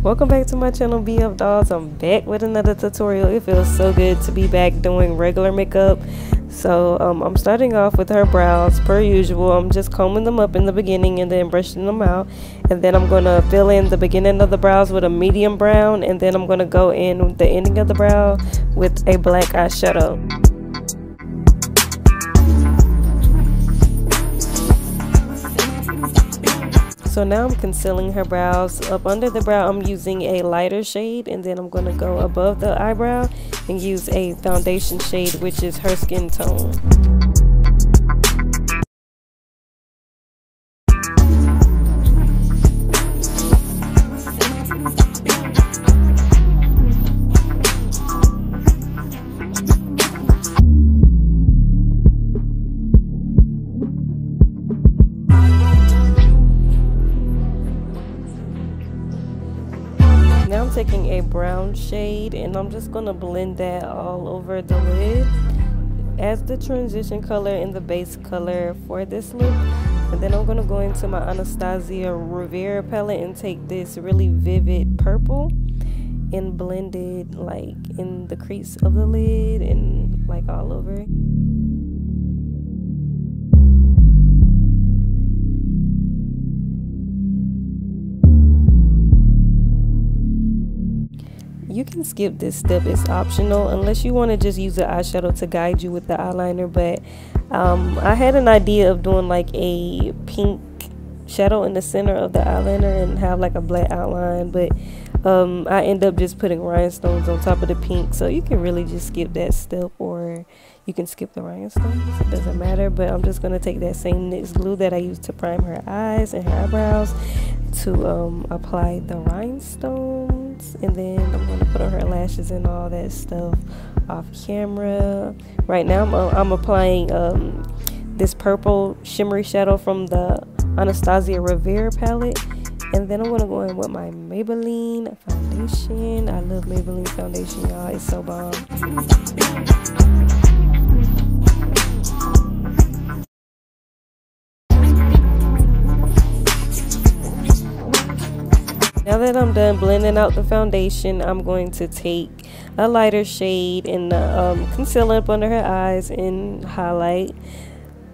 Welcome back to my channel, BF Dolls. I'm back with another tutorial. It feels so good to be back doing regular makeup. So I'm starting off with her brows per usual. I'm just combing them up in the beginning and then brushing them out, and then I'm going to fill in the beginning of the brows with a medium brown, and then I'm going to go in with the ending of the brow with a black eyeshadow. So now I'm concealing her brows. Up under the brow, I'm using a lighter shade, and then I'm going to go above the eyebrow and use a foundation shade, which is her skin tone. Now I'm taking a brown shade and I'm just going to blend that all over the lid as the transition color and the base color for this look. And then I'm going to go into my Anastasia Rivera palette and take this really vivid purple and blend it like in the crease of the lid and like all over. You can skip this step, it's optional unless you want to just use the eyeshadow to guide you with the eyeliner. But I had an idea of doing like a pink shadow in the center of the eyeliner and have like a black outline, but I end up just putting rhinestones on top of the pink. So you can really just skip that step, or you can skip the rhinestones, it doesn't matter. But I'm just going to take that same NYX glue that I used to prime her eyes and her eyebrows to apply the rhinestones, and then I'm going to put on her lashes and all that stuff off camera. Right now I'm applying this purple shimmery shadow from the Anastasia Rivera palette, and then I'm going to go in with my Maybelline foundation. I love Maybelline foundation, y'all, it's so bomb. Now that I'm done blending out the foundation, I'm going to take a lighter shade and concealer up under her eyes and highlight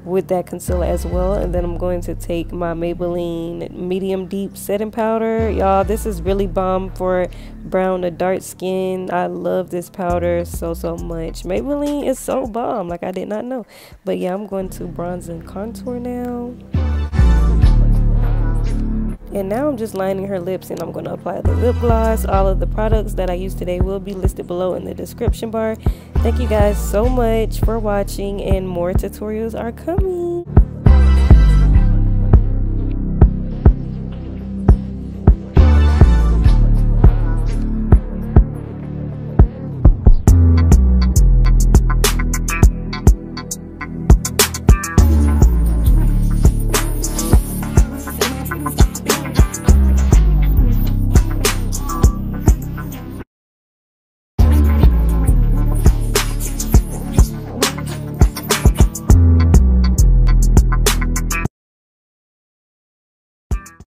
with that concealer as well. And then I'm going to take my Maybelline medium deep setting powder. Y'all, this is really bomb for brown to dark skin. I love this powder so much. Maybelline is so bomb, like I did not know. But yeah, I'm going to bronze and contour now. And now I'm just lining her lips, and I'm going to apply the lip gloss. All of the products that I used today will be listed below in the description bar. Thank you guys so much for watching, and more tutorials are coming.